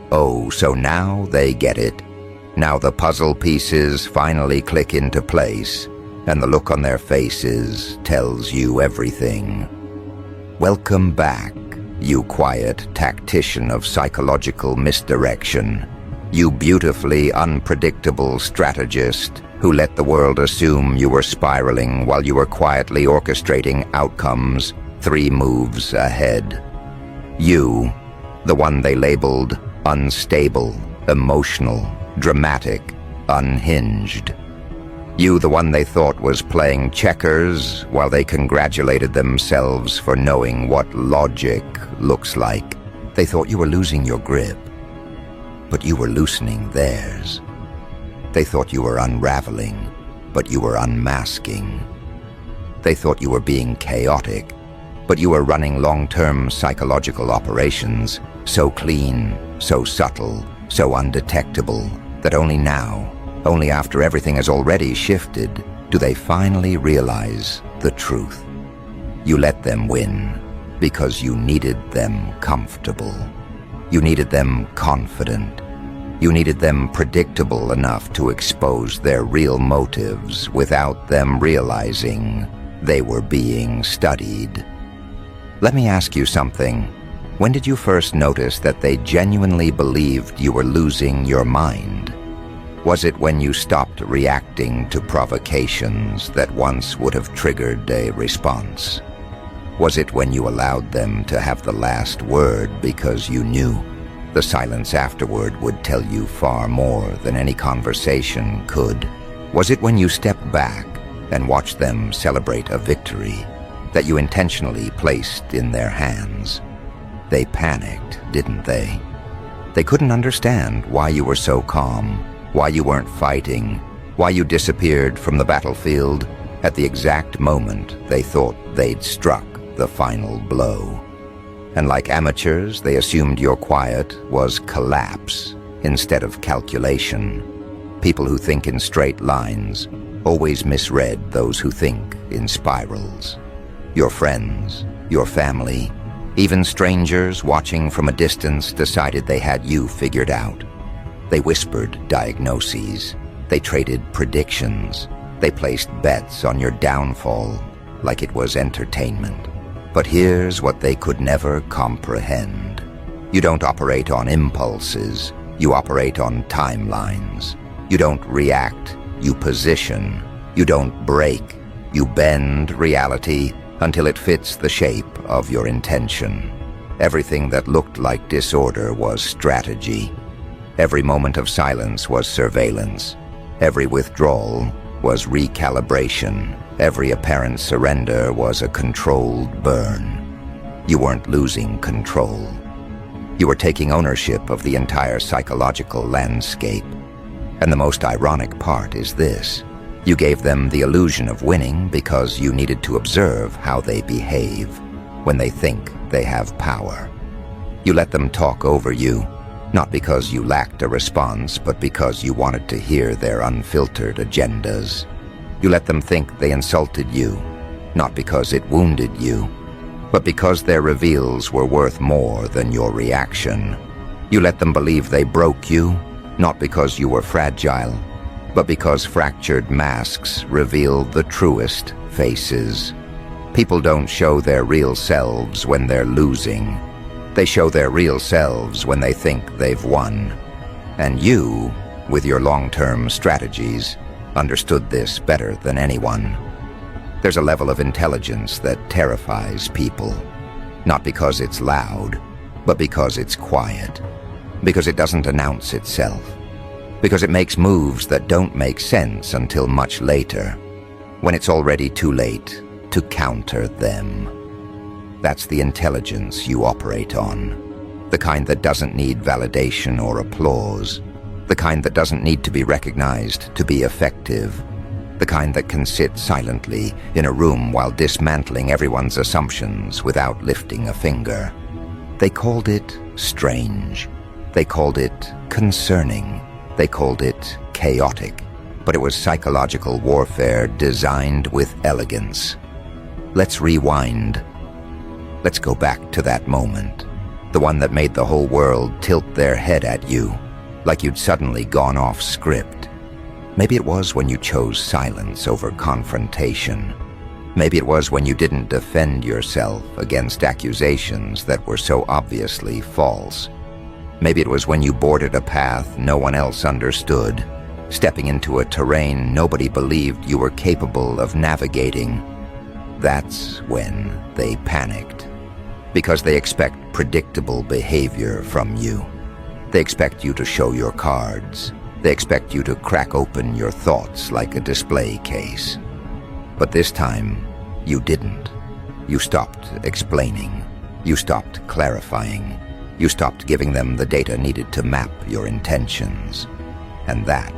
Oh, so now they get it. Now the puzzle pieces finally click into place, and the look on their faces tells you everything. Welcome back, you quiet tactician of psychological misdirection. You beautifully unpredictable strategist who let the world assume you were spiraling while you were quietly orchestrating outcomes 3 moves ahead. You, the one they labeled unstable, emotional, dramatic, unhinged. You, the one they thought was playing checkers while they congratulated themselves for knowing what logic looks like. They thought you were losing your grip, but you were loosening theirs. They thought you were unraveling, but you were unmasking. They thought you were being chaotic, but you were running long-term psychological operations, so clean, so subtle, so undetectable, that only now, only after everything has already shifted, do they finally realize the truth. You let them win because you needed them comfortable. You needed them confident. You needed them predictable enough to expose their real motives without them realizing they were being studied. Let me ask you something. When did you first notice that they genuinely believed you were losing your mind? Was it when you stopped reacting to provocations that once would have triggered a response? Was it when you allowed them to have the last word because you knew the silence afterward would tell you far more than any conversation could? Was it when you stepped back and watched them celebrate a victory that you intentionally placed in their hands? They panicked, didn't they? They couldn't understand why you were so calm, why you weren't fighting, why you disappeared from the battlefield at the exact moment they thought they'd struck the final blow. And like amateurs, they assumed your quiet was collapse instead of calculation. People who think in straight lines always misread those who think in spirals. Your friends, your family, even strangers watching from a distance decided they had you figured out. They whispered diagnoses. They traded predictions. They placed bets on your downfall like it was entertainment. But here's what they could never comprehend. You don't operate on impulses. You operate on timelines. You don't react. You position. You don't break. You bend reality until it fits the shape of your intention. Everything that looked like disorder was strategy. Every moment of silence was surveillance. Every withdrawal was recalibration. Every apparent surrender was a controlled burn. You weren't losing control. You were taking ownership of the entire psychological landscape. And the most ironic part is this. You gave them the illusion of winning because you needed to observe how they behave when they think they have power. You let them talk over you, not because you lacked a response, but because you wanted to hear their unfiltered agendas. You let them think they insulted you, not because it wounded you, but because their reveals were worth more than your reaction. You let them believe they broke you, not because you were fragile, but because fractured masks reveal the truest faces. People don't show their real selves when they're losing. They show their real selves when they think they've won. And you, with your long-term strategies, understood this better than anyone. There's a level of intelligence that terrifies people, not because it's loud, but because it's quiet, because it doesn't announce itself, because it makes moves that don't make sense until much later, when it's already too late to counter them. That's the intelligence you operate on, the kind that doesn't need validation or applause, the kind that doesn't need to be recognized to be effective, the kind that can sit silently in a room while dismantling everyone's assumptions without lifting a finger. They called it strange. They called it concerning. They called it chaotic. But it was psychological warfare designed with elegance. Let's rewind. Let's go back to that moment. The one that made the whole world tilt their head at you, like you'd suddenly gone off script. Maybe it was when you chose silence over confrontation. Maybe it was when you didn't defend yourself against accusations that were so obviously false. Maybe it was when you boarded a path no one else understood, stepping into a terrain nobody believed you were capable of navigating. That's when they panicked, because they expect predictable behavior from you. They expect you to show your cards. They expect you to crack open your thoughts like a display case. But this time, you didn't. You stopped explaining. You stopped clarifying. You stopped giving them the data needed to map your intentions. And that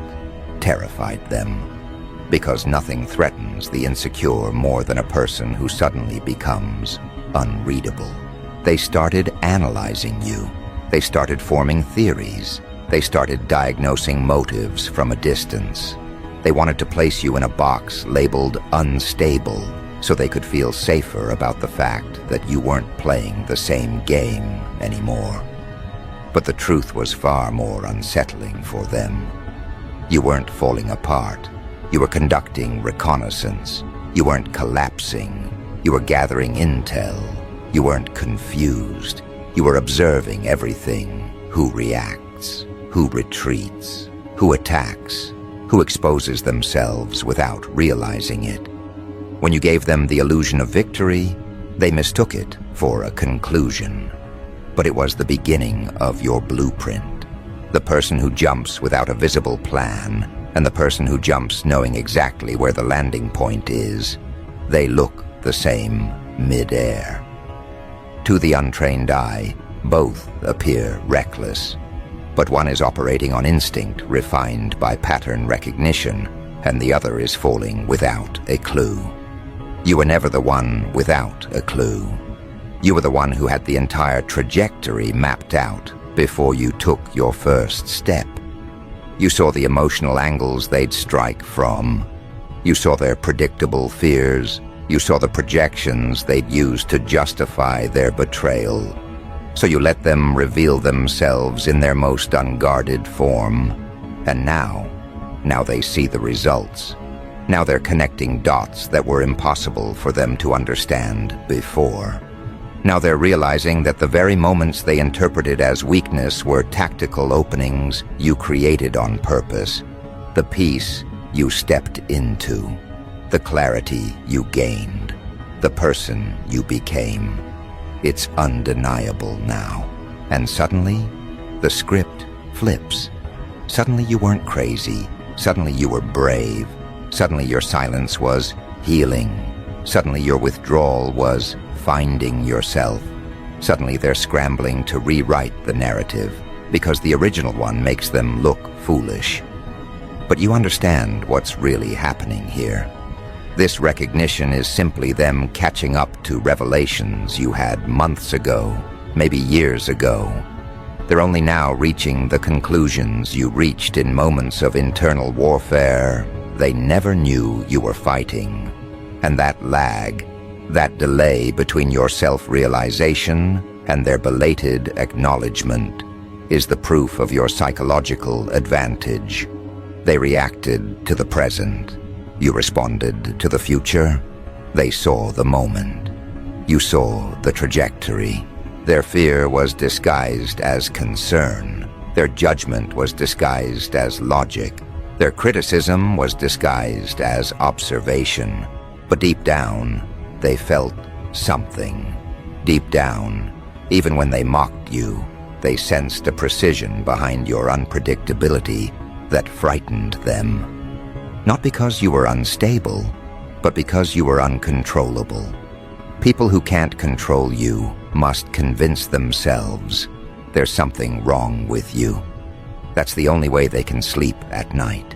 terrified them, because nothing threatens the insecure more than a person who suddenly becomes unreadable. They started analyzing you. They started forming theories. They started diagnosing motives from a distance. They wanted to place you in a box labeled unstable so they could feel safer about the fact that you weren't playing the same game anymore. But the truth was far more unsettling for them. You weren't falling apart. You were conducting reconnaissance. You weren't collapsing. You were gathering intel. You weren't confused. You were observing everything. Who reacts, who retreats, who attacks, who exposes themselves without realizing it. When you gave them the illusion of victory, they mistook it for a conclusion. But it was the beginning of your blueprint. The person who jumps without a visible plan, and the person who jumps knowing exactly where the landing point is, they look the same mid-air. To the untrained eye, both appear reckless, but one is operating on instinct refined by pattern recognition, and the other is falling without a clue. You were never the one without a clue. You were the one who had the entire trajectory mapped out before you took your first step. You saw the emotional angles they'd strike from. You saw their predictable fears. You saw the projections they'd use to justify their betrayal. So you let them reveal themselves in their most unguarded form. And now they see the results. Now they're connecting dots that were impossible for them to understand before. Now they're realizing that the very moments they interpreted as weakness were tactical openings you created on purpose, the peace you stepped into, the clarity you gained, the person you became. It's undeniable now. And suddenly, the script flips. Suddenly you weren't crazy. Suddenly you were brave. Suddenly your silence was healing. Suddenly your withdrawal was finding yourself. Suddenly they're scrambling to rewrite the narrative because the original one makes them look foolish. But you understand what's really happening here. This recognition is simply them catching up to revelations you had months ago, maybe years ago. They're only now reaching the conclusions you reached in moments of internal warfare they never knew you were fighting. And that lag, that delay between your self-realization and their belated acknowledgement, is the proof of your psychological advantage. They reacted to the present. You responded to the future. They saw the moment. You saw the trajectory. Their fear was disguised as concern. Their judgment was disguised as logic. Their criticism was disguised as observation. But deep down, they felt something. Deep down, even when they mocked you, they sensed a precision behind your unpredictability that frightened them. Not because you were unstable, but because you were uncontrollable. People who can't control you must convince themselves there's something wrong with you. That's the only way they can sleep at night.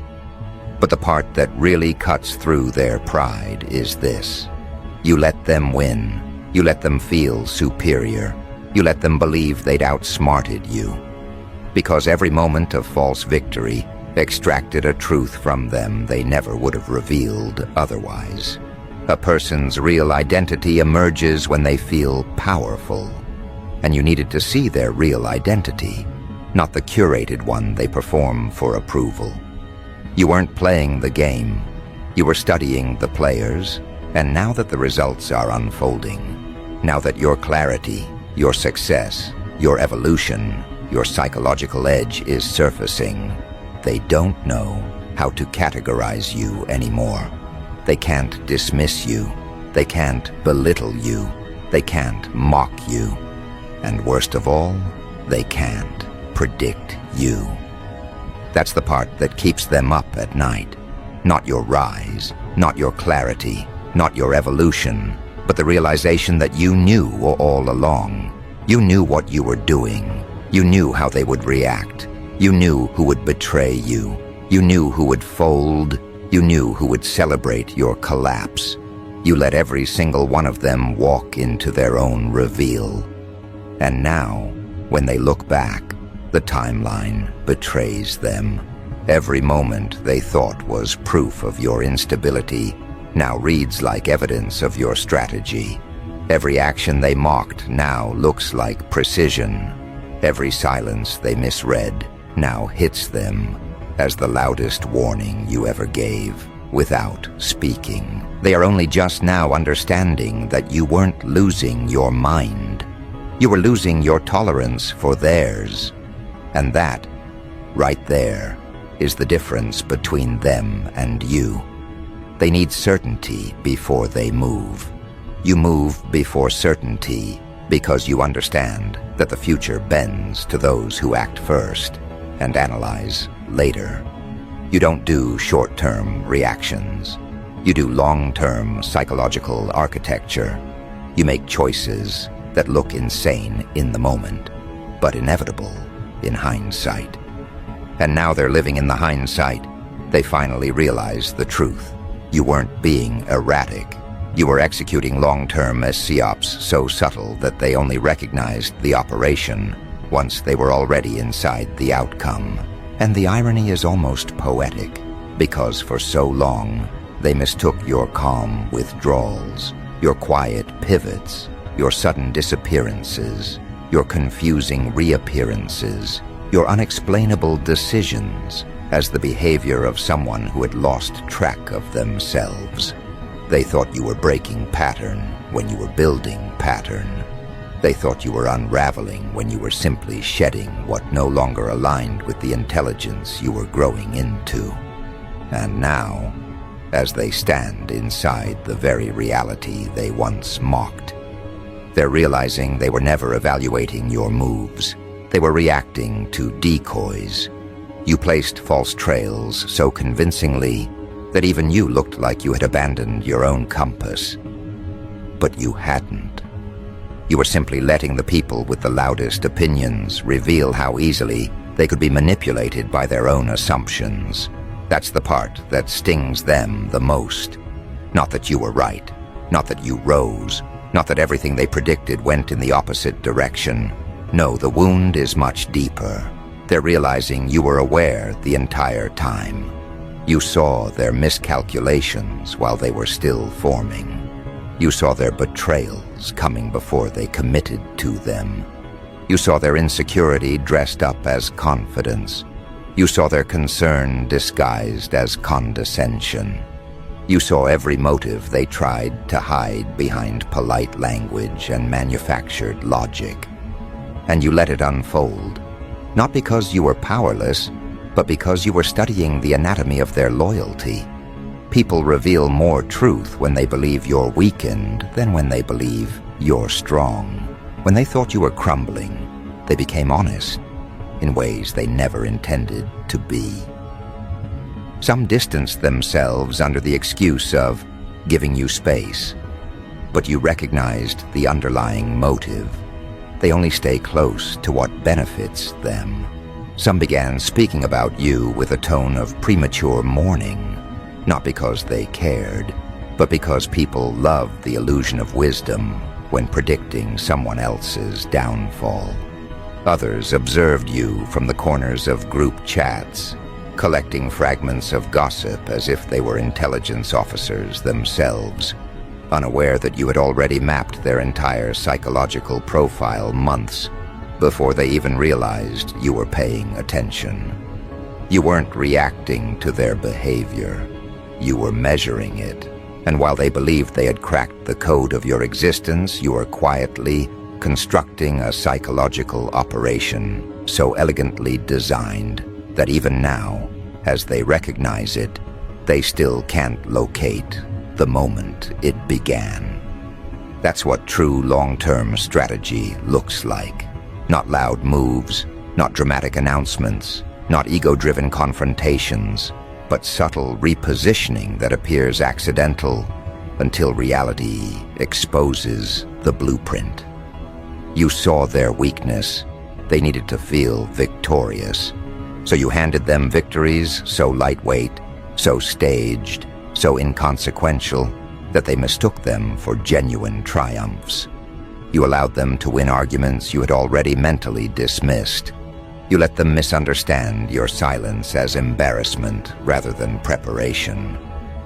But the part that really cuts through their pride is this. You let them win. You let them feel superior. You let them believe they'd outsmarted you. Because every moment of false victory extracted a truth from them they never would have revealed otherwise. A person's real identity emerges when they feel powerful. and you needed to see their real identity, not the curated one they perform for approval. You weren't playing the game. You were studying the players, and now that the results are unfolding, now that your clarity, your success, your evolution, your psychological edge is surfacing, they don't know how to categorize you anymore. They can't dismiss you. They can't belittle you. They can't mock you. And worst of all, they can't predict you. That's the part that keeps them up at night. Not your rise, not your clarity, not your evolution, but the realization that you knew all along. You knew what you were doing. You knew how they would react. You knew who would betray you. You knew who would fold. You knew who would celebrate your collapse. You let every single one of them walk into their own reveal. And now, when they look back, the timeline betrays them. Every moment they thought was proof of your instability now reads like evidence of your strategy. Every action they mocked now looks like precision. Every silence they misread now hits them as the loudest warning you ever gave without speaking. They are only just now understanding that you weren't losing your mind. You were losing your tolerance for theirs. And that, right there, is the difference between them and you. They need certainty before they move. You move before certainty because you understand that the future bends to those who act first and analyze later. You don't do short-term reactions. You do long-term psychological architecture. You make choices that look insane in the moment, but inevitable in hindsight. And now they're living in the hindsight. They finally realize the truth. You weren't being erratic. You were executing long-term as Psyops so subtle that they only recognized the operation once they were already inside the outcome. And the irony is almost poetic, because for so long, they mistook your calm withdrawals, your quiet pivots, your sudden disappearances, your confusing reappearances, your unexplainable decisions as the behavior of someone who had lost track of themselves. They thought you were breaking pattern when you were building pattern. They thought you were unraveling when you were simply shedding what no longer aligned with the intelligence you were growing into. And now, as they stand inside the very reality they once mocked, they're realizing they were never evaluating your moves. They were reacting to decoys. You placed false trails so convincingly that even you looked like you had abandoned your own compass. But you hadn't. You were simply letting the people with the loudest opinions reveal how easily they could be manipulated by their own assumptions. That's the part that stings them the most. Not that you were right, not that you rose, not that everything they predicted went in the opposite direction. No, the wound is much deeper. They're realizing you were aware the entire time. You saw their miscalculations while they were still forming. You saw their betrayals coming before they committed to them. You saw their insecurity dressed up as confidence. You saw their concern disguised as condescension. You saw every motive they tried to hide behind polite language and manufactured logic. And you let it unfold, not because you were powerless, but because you were studying the anatomy of their loyalty. People reveal more truth when they believe you're weakened than when they believe you're strong. When they thought you were crumbling, they became honest in ways they never intended to be. Some distanced themselves under the excuse of giving you space, but you recognized the underlying motive. They only stay close to what benefits them. Some began speaking about you with a tone of premature mourning, not because they cared, but because people loved the illusion of wisdom when predicting someone else's downfall. Others observed you from the corners of group chats, collecting fragments of gossip as if they were intelligence officers themselves. unaware that you had already mapped their entire psychological profile months before they even realized you were paying attention. You weren't reacting to their behavior. You were measuring it. And while they believed they had cracked the code of your existence, you were quietly constructing a psychological operation so elegantly designed that even now, as they recognize it, they still can't locate the moment it began. That's what true long-term strategy looks like. Not loud moves, not dramatic announcements, not ego-driven confrontations, but subtle repositioning that appears accidental until reality exposes the blueprint. You saw their weakness. They needed to feel victorious. So you handed them victories so lightweight, so staged, so inconsequential that they mistook them for genuine triumphs. You allowed them to win arguments you had already mentally dismissed. You let them misunderstand your silence as embarrassment rather than preparation.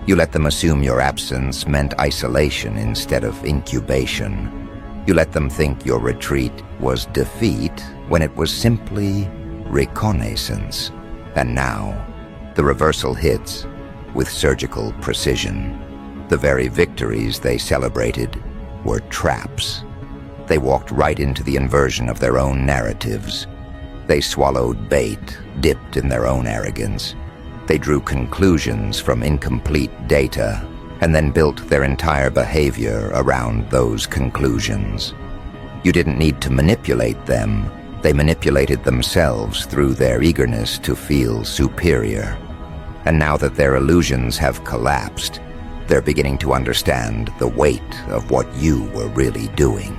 You let them assume your absence meant isolation instead of incubation. You let them think your retreat was defeat when it was simply reconnaissance. And now, the reversal hits with surgical precision. The very victories they celebrated were traps. They walked right into the inversion of their own narratives. They swallowed bait, dipped in their own arrogance. They drew conclusions from incomplete data and then built their entire behavior around those conclusions. You didn't need to manipulate them. They manipulated themselves through their eagerness to feel superior. And now that their illusions have collapsed, they're beginning to understand the weight of what you were really doing.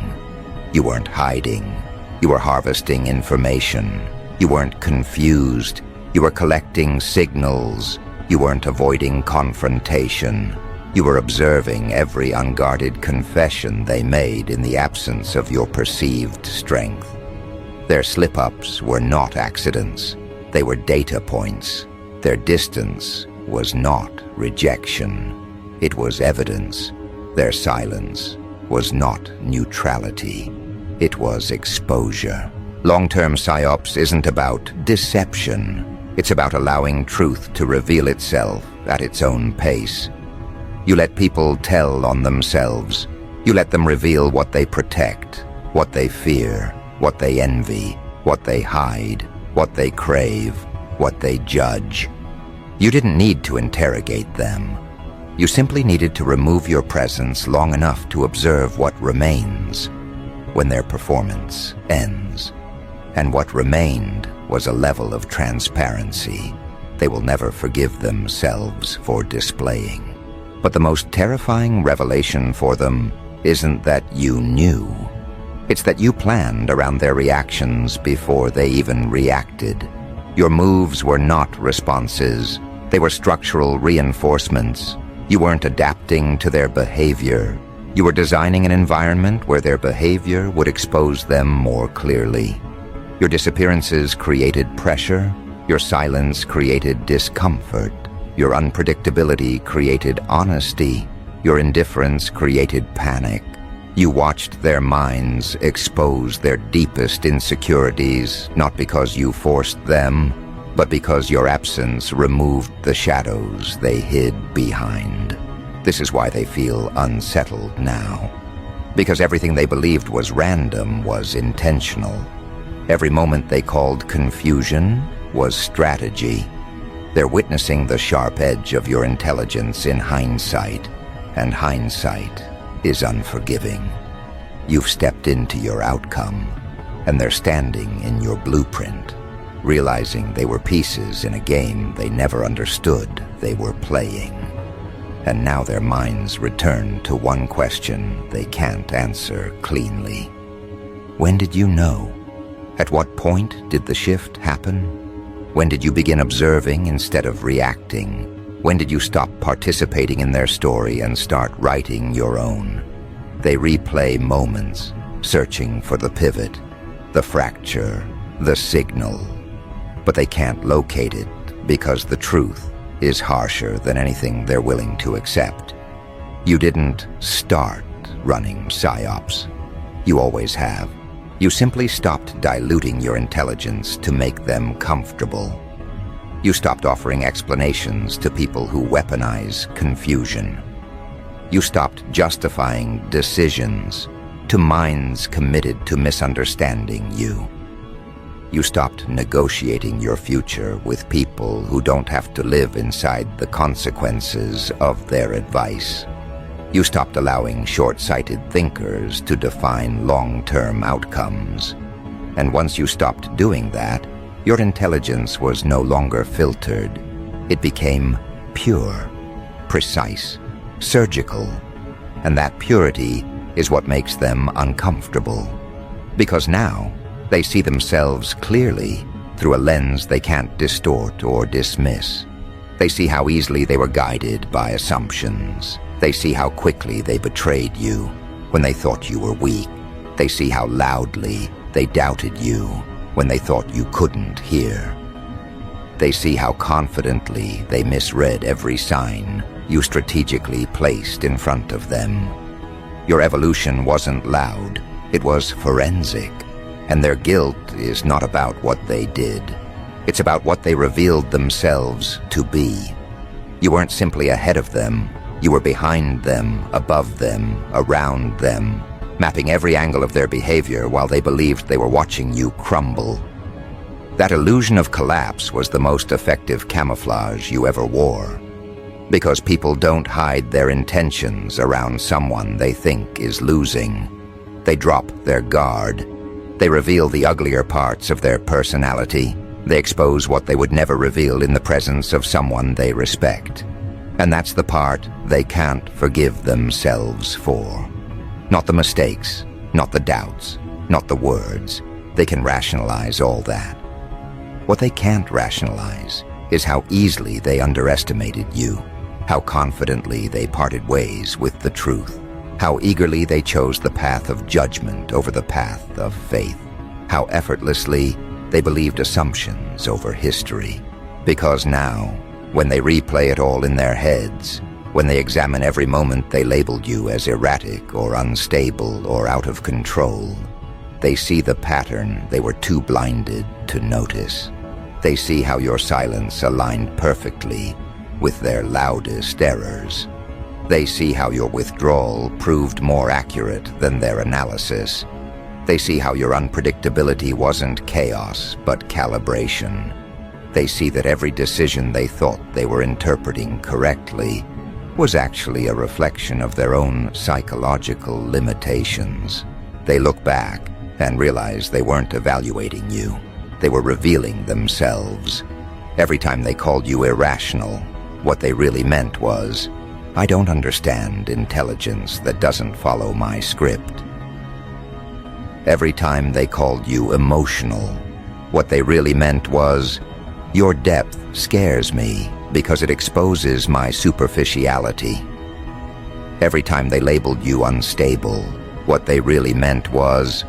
You weren't hiding. You were harvesting information. You weren't confused. You were collecting signals. You weren't avoiding confrontation. You were observing every unguarded confession they made in the absence of your perceived strength. Their slip-ups were not accidents. They were data points. Their distance was not rejection. It was evidence. Their silence was not neutrality. It was exposure. Long-term Psyops isn't about deception. It's about allowing truth to reveal itself at its own pace. You let people tell on themselves. You let them reveal what they protect, what they fear, what they envy, what they hide, what they crave, what they judge. You didn't need to interrogate them. You simply needed to remove your presence long enough to observe what remains when their performance ends. And what remained was a level of transparency they will never forgive themselves for displaying. But the most terrifying revelation for them isn't that you knew. It's that you planned around their reactions before they even reacted. Your moves were not responses. They were structural reinforcements. You weren't adapting to their behavior. You were designing an environment where their behavior would expose them more clearly. Your disappearances created pressure. Your silence created discomfort. Your unpredictability created honesty. Your indifference created panic. You watched their minds expose their deepest insecurities, not because you forced them, but because your absence removed the shadows they hid behind. This is why they feel unsettled now. Because everything they believed was random was intentional. Every moment they called confusion was strategy. They're witnessing the sharp edge of your intelligence in hindsight, and hindsight is unforgiving. You've stepped into your outcome, and they're standing in your blueprint, realizing they were pieces in a game they never understood they were playing. And now their minds return to one question they can't answer cleanly. When did you know? At what point did the shift happen? When did you begin observing instead of reacting? When did you stop participating in their story and start writing your own? They replay moments, searching for the pivot, the fracture, the signal. But they can't locate it because the truth is harsher than anything they're willing to accept. You didn't start running Psyops. You always have. You simply stopped diluting your intelligence to make them comfortable. You stopped offering explanations to people who weaponize confusion. You stopped justifying decisions to minds committed to misunderstanding you. You stopped negotiating your future with people who don't have to live inside the consequences of their advice. You stopped allowing short-sighted thinkers to define long-term outcomes. And once you stopped doing that, your intelligence was no longer filtered. It became pure, precise, surgical. And that purity is what makes them uncomfortable. Because now, they see themselves clearly through a lens they can't distort or dismiss. They see how easily they were guided by assumptions. They see how quickly they betrayed you when they thought you were weak. They see how loudly they doubted you when they thought you couldn't hear. They see how confidently they misread every sign you strategically placed in front of them. Your evolution wasn't loud, it was forensic. And their guilt is not about what they did. It's about what they revealed themselves to be. You weren't simply ahead of them. You were behind them, above them, around them, mapping every angle of their behavior while they believed they were watching you crumble. That illusion of collapse was the most effective camouflage you ever wore. Because people don't hide their intentions around someone they think is losing. They drop their guard. They reveal the uglier parts of their personality. They expose what they would never reveal in the presence of someone they respect. And that's the part they can't forgive themselves for. Not the mistakes, not the doubts, not the words. They can rationalize all that. What they can't rationalize is how easily they underestimated you, how confidently they parted ways with the truth, how eagerly they chose the path of judgment over the path of faith, how effortlessly they believed assumptions over history. Because now, when they replay it all in their heads, when they examine every moment they labeled you as erratic or unstable or out of control, they see the pattern they were too blinded to notice. They see how your silence aligned perfectly with their loudest errors. They see how your withdrawal proved more accurate than their analysis. They see how your unpredictability wasn't chaos, but calibration. They see that every decision they thought they were interpreting correctly was actually a reflection of their own psychological limitations. They look back and realize they weren't evaluating you. They were revealing themselves. Every time they called you irrational, what they really meant was, I don't understand intelligence that doesn't follow my script. Every time they called you emotional, what they really meant was, your depth scares me because it exposes my superficiality. Every time they labeled you unstable, what they really meant was,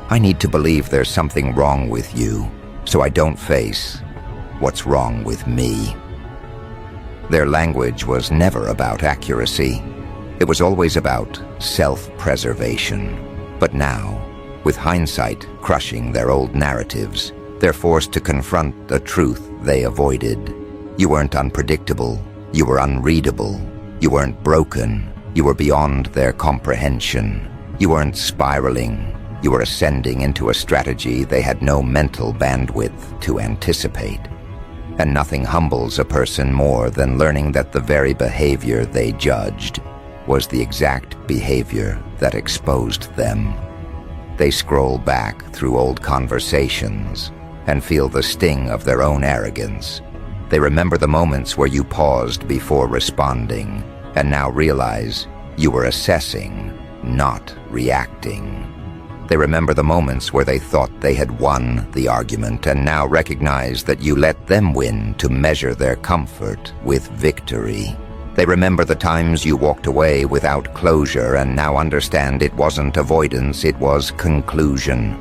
I need to believe there's something wrong with you, so I don't face what's wrong with me. Their language was never about accuracy. It was always about self-preservation. But now, with hindsight crushing their old narratives, they're forced to confront a truth they avoided. You weren't unpredictable. You were unreadable. You weren't broken. You were beyond their comprehension. You weren't spiraling. You were ascending into a strategy they had no mental bandwidth to anticipate. And nothing humbles a person more than learning that the very behavior they judged was the exact behavior that exposed them. They scroll back through old conversations and feel the sting of their own arrogance. They remember the moments where you paused before responding and now realize you were assessing, not reacting. They remember the moments where they thought they had won the argument and now recognize that you let them win to measure their comfort with victory. They remember the times you walked away without closure and now understand it wasn't avoidance, it was conclusion.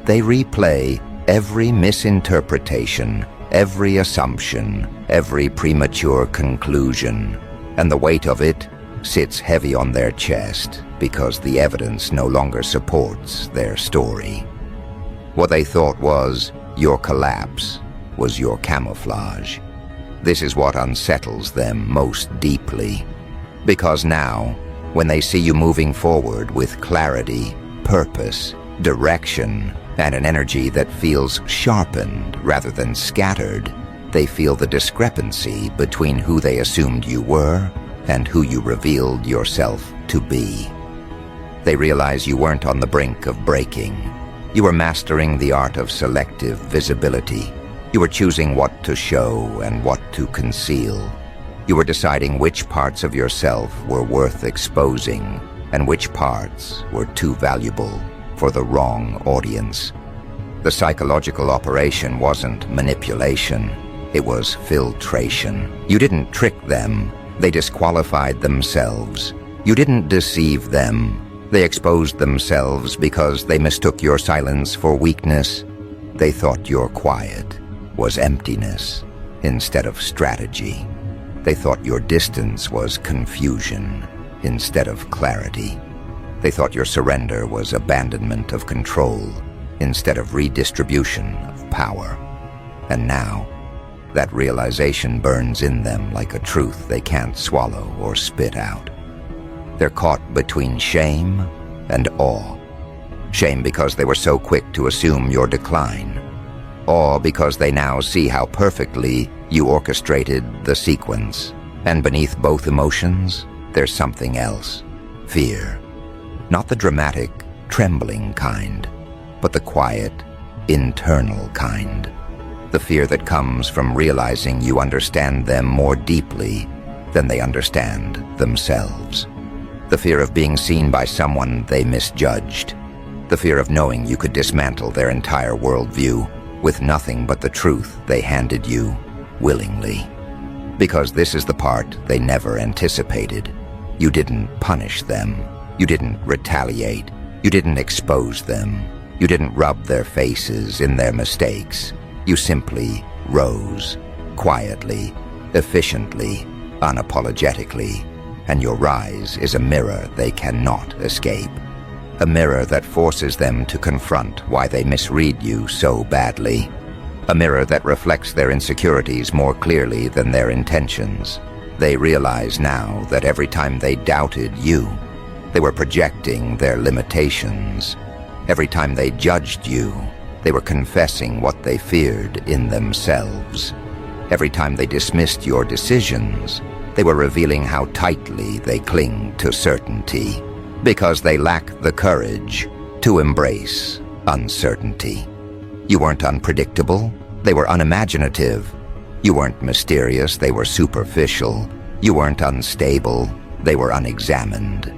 They replay every misinterpretation, every assumption, every premature conclusion, and the weight of it sits heavy on their chest because the evidence no longer supports their story. What they thought was your collapse was your camouflage. This is what unsettles them most deeply, because now, when they see you moving forward with clarity, purpose, direction, and an energy that feels sharpened rather than scattered, they feel the discrepancy between who they assumed you were and who you revealed yourself to be. They realize you weren't on the brink of breaking. You were mastering the art of selective visibility. You were choosing what to show and what to conceal. You were deciding which parts of yourself were worth exposing and which parts were too valuable for the wrong audience. The psychological operation wasn't manipulation, it was filtration. You didn't trick them, they disqualified themselves. You didn't deceive them, they exposed themselves because they mistook your silence for weakness. They thought your quiet was emptiness instead of strategy. They thought your distance was confusion instead of clarity. They thought your surrender was abandonment of control instead of redistribution of power. And now, that realization burns in them like a truth they can't swallow or spit out. They're caught between shame and awe. Shame because they were so quick to assume your decline. Awe because they now see how perfectly you orchestrated the sequence. And beneath both emotions, there's something else. Fear. Not the dramatic, trembling kind, but the quiet, internal kind. The fear that comes from realizing you understand them more deeply than they understand themselves. The fear of being seen by someone they misjudged. The fear of knowing you could dismantle their entire worldview with nothing but the truth they handed you willingly. Because this is the part they never anticipated. You didn't punish them. You didn't retaliate. You didn't expose them. You didn't rub their faces in their mistakes. You simply rose, quietly, efficiently, unapologetically, and your rise is a mirror they cannot escape. A mirror that forces them to confront why they misread you so badly. A mirror that reflects their insecurities more clearly than their intentions. They realize now that every time they doubted you, they were projecting their limitations. Every time they judged you, they were confessing what they feared in themselves. Every time they dismissed your decisions, they were revealing how tightly they cling to certainty, because they lack the courage to embrace uncertainty. You weren't unpredictable, they were unimaginative. You weren't mysterious, they were superficial. You weren't unstable, they were unexamined.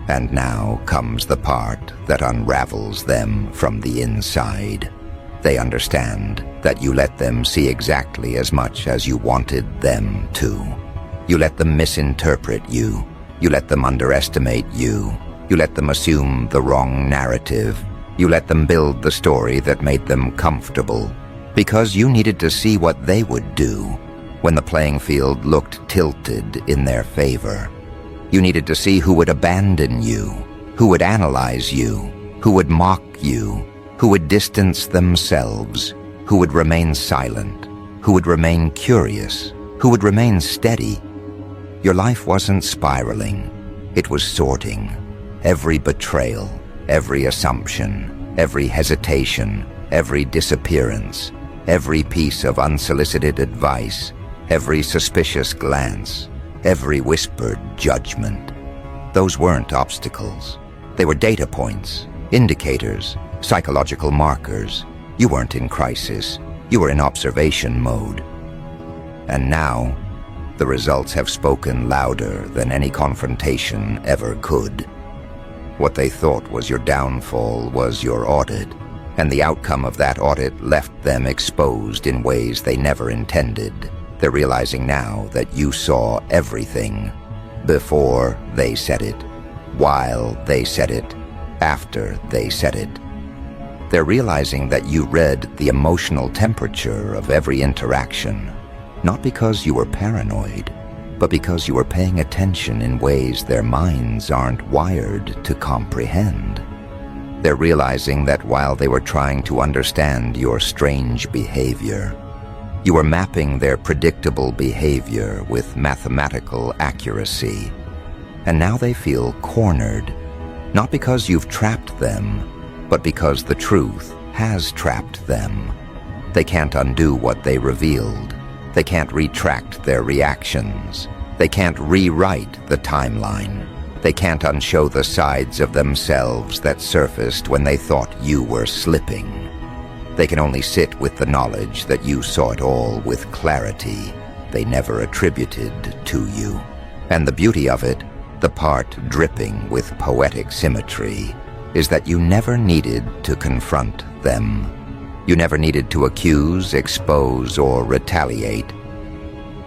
And now comes the part that unravels them from the inside. They understand that you let them see exactly as much as you wanted them to. You let them misinterpret you. You let them underestimate you. You let them assume the wrong narrative. You let them build the story that made them comfortable, because you needed to see what they would do when the playing field looked tilted in their favor. You needed to see who would abandon you, who would analyze you, who would mock you, who would distance themselves, who would remain silent, who would remain curious, who would remain steady. Your life wasn't spiraling, it was sorting. Every betrayal, every assumption, every hesitation, every disappearance, every piece of unsolicited advice, every suspicious glance, every whispered judgment. Those weren't obstacles. They were data points, indicators, psychological markers. You weren't in crisis. You were in observation mode. And now, the results have spoken louder than any confrontation ever could. What they thought was your downfall was your audit, and the outcome of that audit left them exposed in ways they never intended. They're realizing now that you saw everything, before they said it, while they said it, after they said it. They're realizing that you read the emotional temperature of every interaction, not because you were paranoid, but because you are paying attention in ways their minds aren't wired to comprehend. They're realizing that while they were trying to understand your strange behavior, you were mapping their predictable behavior with mathematical accuracy. And now they feel cornered, not because you've trapped them, but because the truth has trapped them. They can't undo what they revealed. They can't retract their reactions. They can't rewrite the timeline. They can't unshow the sides of themselves that surfaced when they thought you were slipping. They can only sit with the knowledge that you saw it all with clarity they never attributed to you. And the beauty of it, the part dripping with poetic symmetry, is that you never needed to confront them. You never needed to accuse, expose, or retaliate.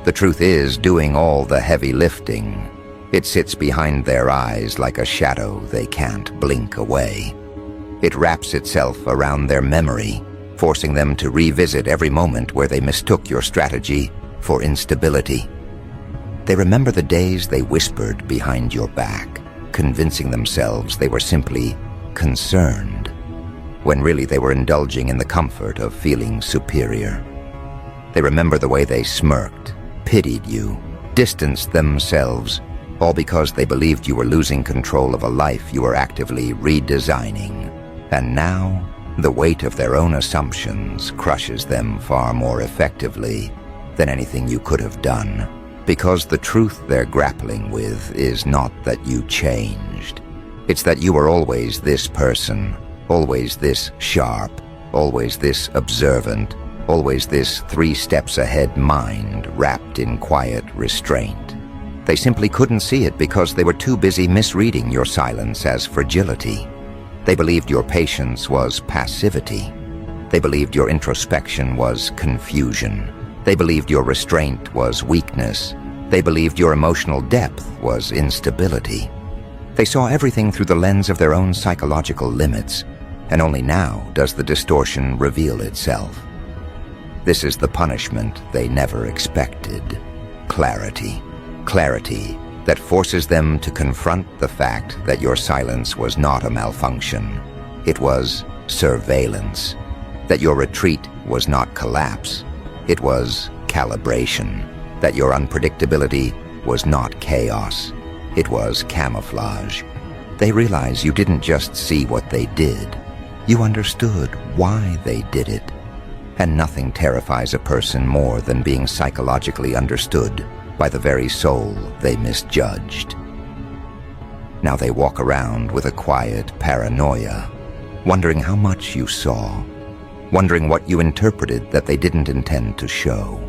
The truth is doing all the heavy lifting. It sits behind their eyes like a shadow they can't blink away. It wraps itself around their memory, forcing them to revisit every moment where they mistook your strategy for instability. They remember the days they whispered behind your back, convincing themselves they were simply concerned, when really they were indulging in the comfort of feeling superior. They remember the way they smirked, pitied you, distanced themselves, all because they believed you were losing control of a life you were actively redesigning. And now, the weight of their own assumptions crushes them far more effectively than anything you could have done, because the truth they're grappling with is not that you changed. It's that you were always this person, always this sharp, always this observant, always this 3 steps ahead mind wrapped in quiet restraint. They simply couldn't see it because they were too busy misreading your silence as fragility. They believed your patience was passivity. They believed your introspection was confusion. They believed your restraint was weakness. They believed your emotional depth was instability. They saw everything through the lens of their own psychological limits, and only now does the distortion reveal itself. This is the punishment they never expected. Clarity. Clarity that forces them to confront the fact that your silence was not a malfunction. It was surveillance. That your retreat was not collapse. It was calibration. That your unpredictability was not chaos. It was camouflage. They realize you didn't just see what they did. You understood why they did it. And nothing terrifies a person more than being psychologically understood by the very soul they misjudged. Now they walk around with a quiet paranoia, wondering how much you saw, wondering what you interpreted that they didn't intend to show,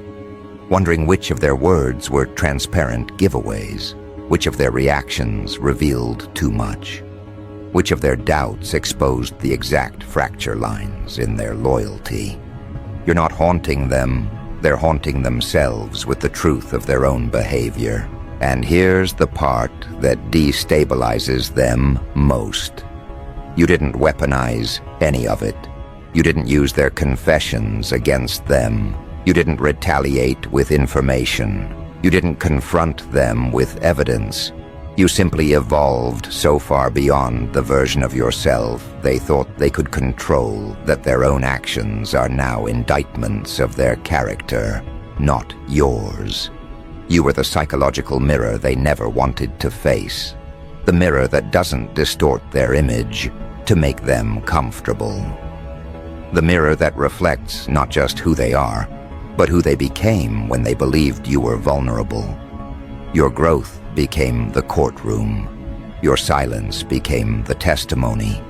wondering which of their words were transparent giveaways, which of their reactions revealed too much, which of their doubts exposed the exact fracture lines in their loyalty. You're not haunting them, they're haunting themselves with the truth of their own behavior. And here's the part that destabilizes them most. You didn't weaponize any of it. You didn't use their confessions against them. You didn't retaliate with information. You didn't confront them with evidence. You simply evolved so far beyond the version of yourself they thought they could control that their own actions are now indictments of their character, not yours. You were the psychological mirror they never wanted to face, the mirror that doesn't distort their image to make them comfortable. The mirror that reflects not just who they are, but who they became when they believed you were vulnerable. Your growth became the courtroom. Your silence became the testimony.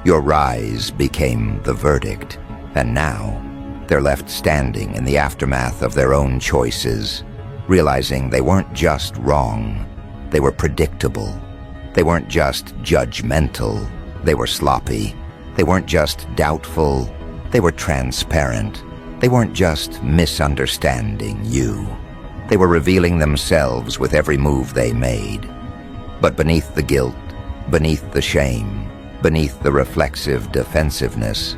Your rise became the verdict. And now, they're left standing in the aftermath of their own choices, realizing they weren't just wrong, they were predictable. They weren't just judgmental, they were sloppy. They weren't just doubtful, they were transparent. They weren't just misunderstanding you. They were revealing themselves with every move they made. But beneath the guilt, beneath the shame, beneath the reflexive defensiveness,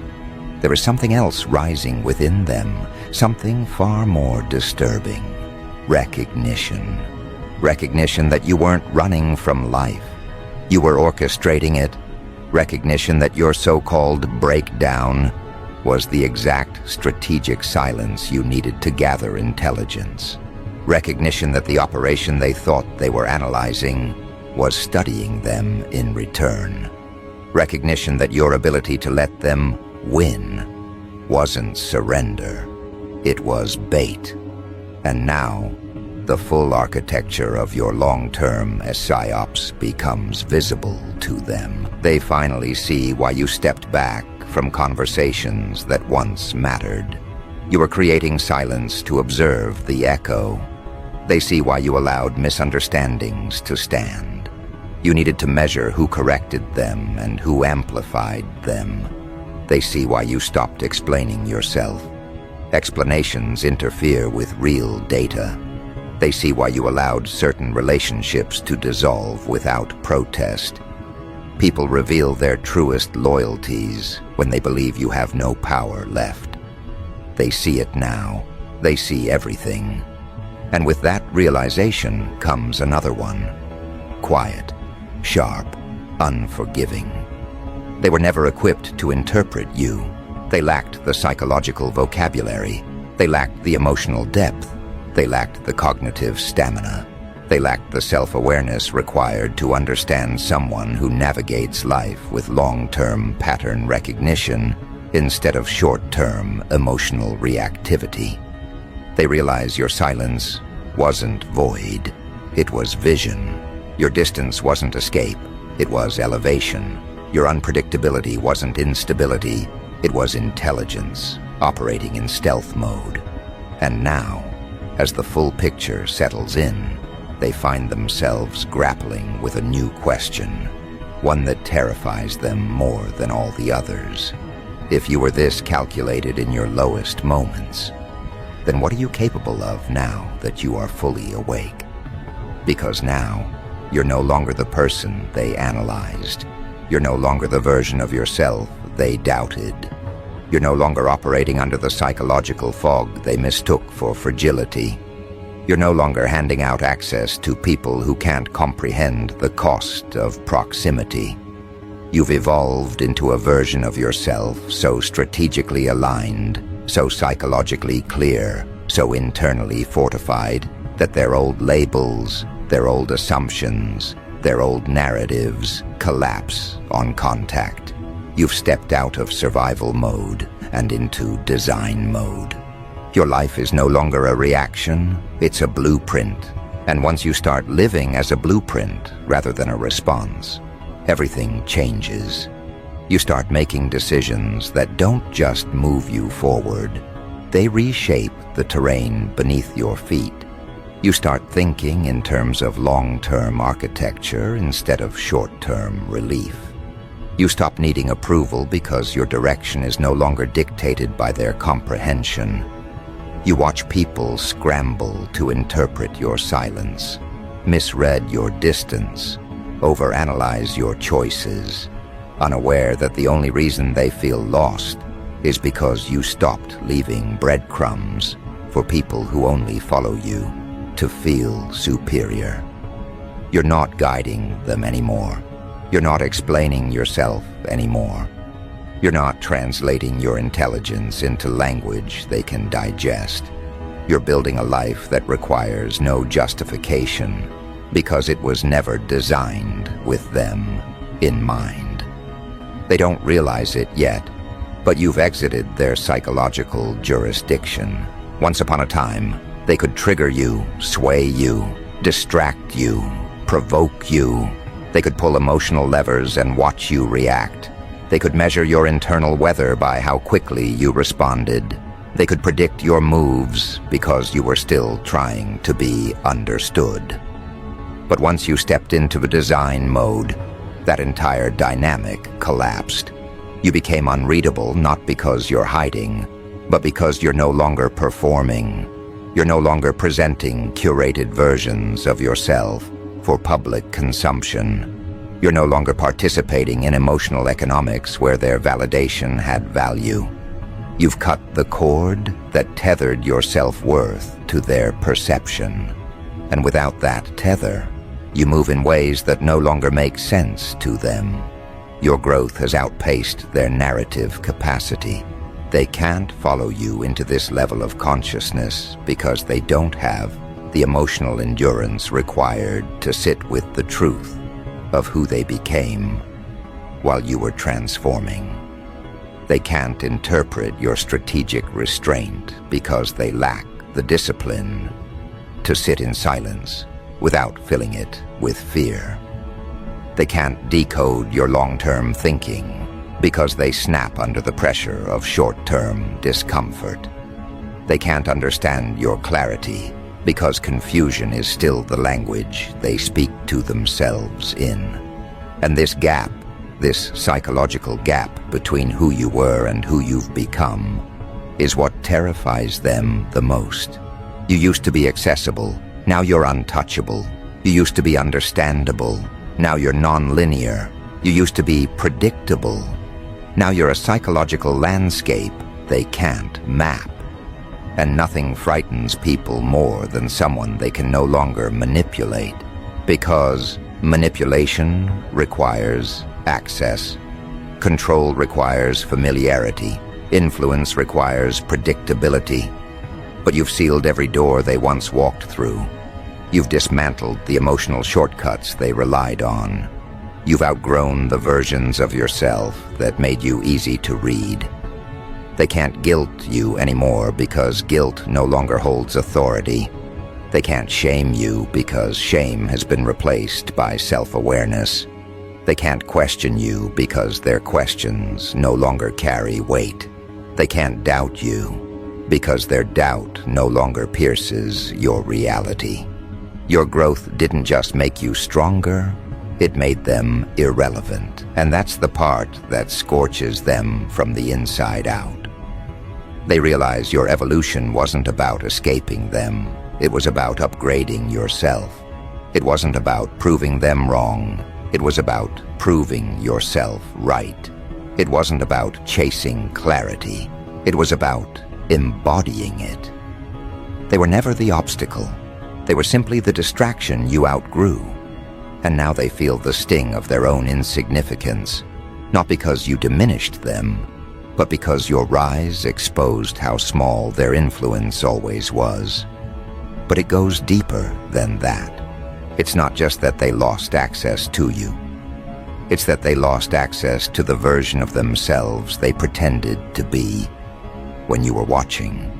there is something else rising within them, something far more disturbing. Recognition. Recognition that you weren't running from life. You were orchestrating it. Recognition that your so-called breakdown was the exact strategic silence you needed to gather intelligence. Recognition that the operation they thought they were analyzing was studying them in return. Recognition that your ability to let them win wasn't surrender. It was bait. And now, the full architecture of your long-term Psyops becomes visible to them. They finally see why you stepped back from conversations that once mattered. You were creating silence to observe the echo. They see why you allowed misunderstandings to stand. You needed to measure who corrected them and who amplified them. They see why you stopped explaining yourself. Explanations interfere with real data. They see why you allowed certain relationships to dissolve without protest. People reveal their truest loyalties when they believe you have no power left. They see it now. They see everything. And with that realization comes another one. Quiet, sharp, unforgiving. They were never equipped to interpret you. They lacked the psychological vocabulary. They lacked the emotional depth. They lacked the cognitive stamina. They lacked the self-awareness required to understand someone who navigates life with long-term pattern recognition instead of short-term emotional reactivity. They realize your silence wasn't void. It was vision. Your distance wasn't escape. It was elevation. Your unpredictability wasn't instability. It was intelligence, operating in stealth mode. And now, as the full picture settles in, they find themselves grappling with a new question, one that terrifies them more than all the others. If you were this calculated in your lowest moments, then what are you capable of now that you are fully awake? Because now, you're no longer the person they analyzed. You're no longer the version of yourself they doubted. You're no longer operating under the psychological fog they mistook for fragility. You're no longer handing out access to people who can't comprehend the cost of proximity. You've evolved into a version of yourself so strategically aligned, so psychologically clear, so internally fortified, that their old labels, their old assumptions, their old narratives collapse on contact. You've stepped out of survival mode and into design mode. Your life is no longer a reaction, it's a blueprint. And once you start living as a blueprint rather than a response, everything changes. You start making decisions that don't just move you forward, they reshape the terrain beneath your feet. You start thinking in terms of long-term architecture instead of short-term relief. You stop needing approval because your direction is no longer dictated by their comprehension. You watch people scramble to interpret your silence, misread your distance, overanalyze your choices, unaware that the only reason they feel lost is because you stopped leaving breadcrumbs for people who only follow you to feel superior. You're not guiding them anymore. You're not explaining yourself anymore. You're not translating your intelligence into language they can digest. You're building a life that requires no justification because it was never designed with them in mind. They don't realize it yet, but you've exited their psychological jurisdiction. Once upon a time, they could trigger you, sway you, distract you, provoke you. They could pull emotional levers and watch you react. They could measure your internal weather by how quickly you responded. They could predict your moves because you were still trying to be understood. But once you stepped into the design mode, that entire dynamic collapsed. You became unreadable not because you're hiding, but because you're no longer performing. You're no longer presenting curated versions of yourself for public consumption. You're no longer participating in emotional economics where their validation had value. You've cut the cord that tethered your self-worth to their perception. And without that tether, you move in ways that no longer make sense to them. Your growth has outpaced their narrative capacity. They can't follow you into this level of consciousness because they don't have the emotional endurance required to sit with the truth of who they became while you were transforming. They can't interpret your strategic restraint because they lack the discipline to sit in silence without filling it with fear. They can't decode your long-term thinking because they snap under the pressure of short-term discomfort. They can't understand your clarity because confusion is still the language they speak to themselves in. And this gap, this psychological gap between who you were and who you've become, is what terrifies them the most. You used to be accessible, now you're untouchable. You used to be understandable, now you're non-linear. You used to be predictable, now you're a psychological landscape they can't map. And nothing frightens people more than someone they can no longer manipulate, because manipulation requires access, control requires familiarity, influence requires predictability. But you've sealed every door they once walked through. You've dismantled the emotional shortcuts they relied on. You've outgrown the versions of yourself that made you easy to read. They can't guilt you anymore because guilt no longer holds authority. They can't shame you because shame has been replaced by self-awareness. They can't question you because their questions no longer carry weight. They can't doubt you because their doubt no longer pierces your reality. Your growth didn't just make you stronger, it made them irrelevant. And that's the part that scorches them from the inside out. They realize your evolution wasn't about escaping them. It was about upgrading yourself. It wasn't about proving them wrong. It was about proving yourself right. It wasn't about chasing clarity. It was about embodying it. They were never the obstacle. They were simply the distraction you outgrew. And now they feel the sting of their own insignificance, not because you diminished them, but because your rise exposed how small their influence always was. But it goes deeper than that. It's not just that they lost access to you. It's that they lost access to the version of themselves they pretended to be when you were watching.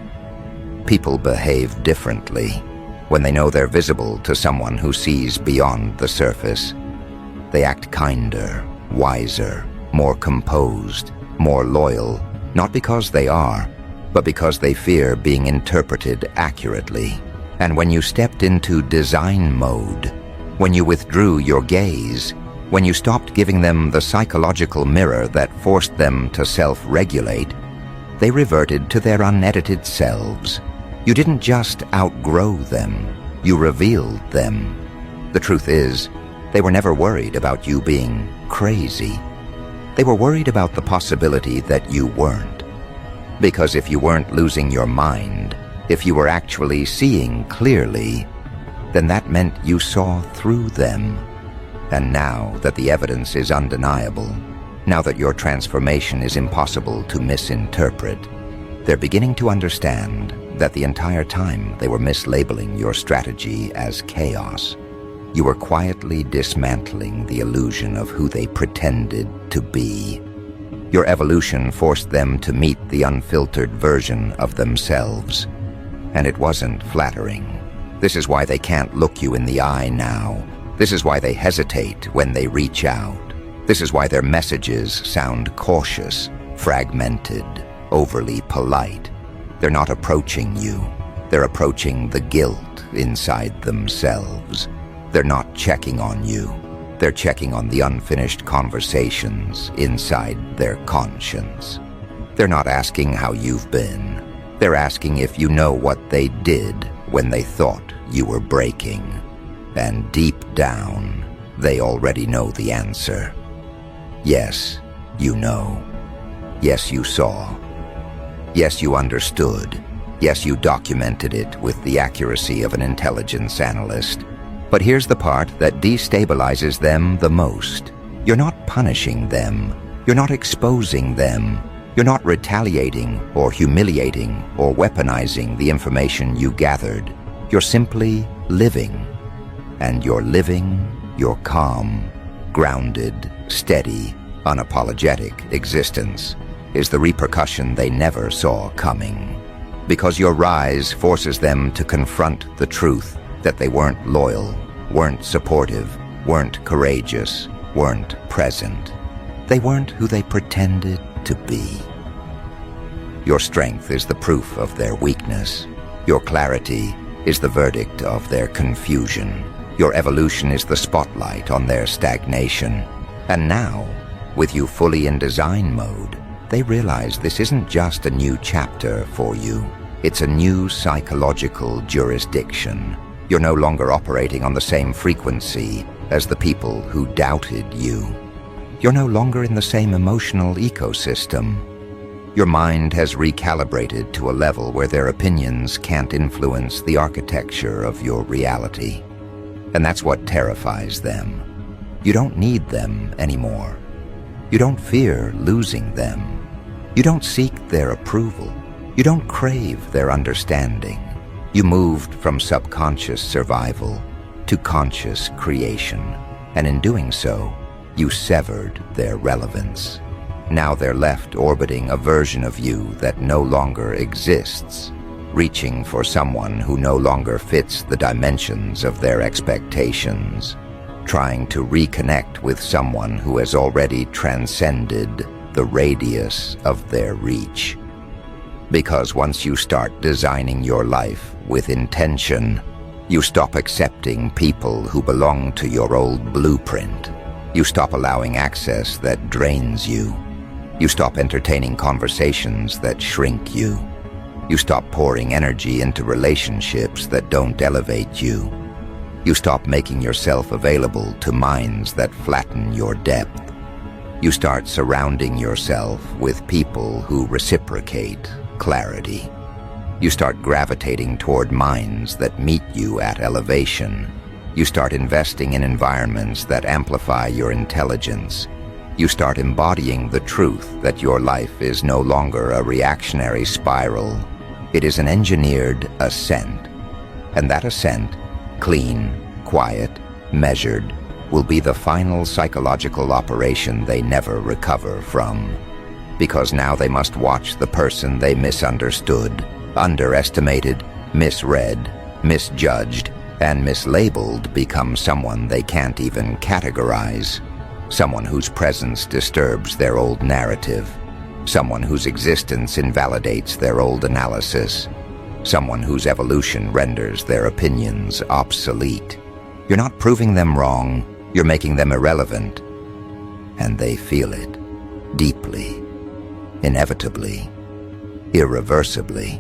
People behave differently when they know they're visible to someone who sees beyond the surface. They act kinder, wiser, more composed, more loyal, not because they are, but because they fear being interpreted accurately. And when you stepped into design mode, when you withdrew your gaze, when you stopped giving them the psychological mirror that forced them to self-regulate, they reverted to their unedited selves. You didn't just outgrow them, you revealed them. The truth is, they were never worried about you being crazy. They were worried about the possibility that you weren't. Because if you weren't losing your mind, if you were actually seeing clearly, then that meant you saw through them. And now that the evidence is undeniable, now that your transformation is impossible to misinterpret, they're beginning to understand that the entire time they were mislabeling your strategy as chaos. You were quietly dismantling the illusion of who they pretended to be. Your evolution forced them to meet the unfiltered version of themselves, and it wasn't flattering. This is why they can't look you in the eye now. This is why they hesitate when they reach out. This is why their messages sound cautious, fragmented, overly polite. They're not approaching you. They're approaching the guilt inside themselves. They're not checking on you. They're checking on the unfinished conversations inside their conscience. They're not asking how you've been. They're asking if you know what they did when they thought you were breaking. And deep down, they already know the answer. Yes, you know. Yes, you saw. Yes, you understood. Yes, you documented it with the accuracy of an intelligence analyst. But here's the part that destabilizes them the most. You're not punishing them. You're not exposing them. You're not retaliating or humiliating or weaponizing the information you gathered. You're simply living. And you're living your calm, grounded, steady, unapologetic existence is the repercussion they never saw coming. Because your rise forces them to confront the truth that they weren't loyal, weren't supportive, weren't courageous, weren't present. They weren't who they pretended to be. Your strength is the proof of their weakness. Your clarity is the verdict of their confusion. Your evolution is the spotlight on their stagnation. And now, with you fully in design mode, they realize this isn't just a new chapter for you. It's a new psychological jurisdiction. You're no longer operating on the same frequency as the people who doubted you. You're no longer in the same emotional ecosystem. Your mind has recalibrated to a level where their opinions can't influence the architecture of your reality. And that's what terrifies them. You don't need them anymore. You don't fear losing them. You don't seek their approval. You don't crave their understanding. You moved from subconscious survival to conscious creation, and in doing so, you severed their relevance. Now they're left orbiting a version of you that no longer exists, reaching for someone who no longer fits the dimensions of their expectations, trying to reconnect with someone who has already transcended the radius of their reach. Because once you start designing your life with intention, you stop accepting people who belong to your old blueprint. You stop allowing access that drains you. You stop entertaining conversations that shrink you. You stop pouring energy into relationships that don't elevate you. You stop making yourself available to minds that flatten your depth. You start surrounding yourself with people who reciprocate clarity. You start gravitating toward minds that meet you at elevation. You start investing in environments that amplify your intelligence. You start embodying the truth that your life is no longer a reactionary spiral. It is an engineered ascent. And that ascent, clean, quiet, measured, will be the final psychological operation they never recover from. Because now they must watch the person they misunderstood, underestimated, misread, misjudged, and mislabeled become someone they can't even categorize. Someone whose presence disturbs their old narrative. Someone whose existence invalidates their old analysis. Someone whose evolution renders their opinions obsolete. You're not proving them wrong, you're making them irrelevant. And they feel it, deeply, inevitably, irreversibly.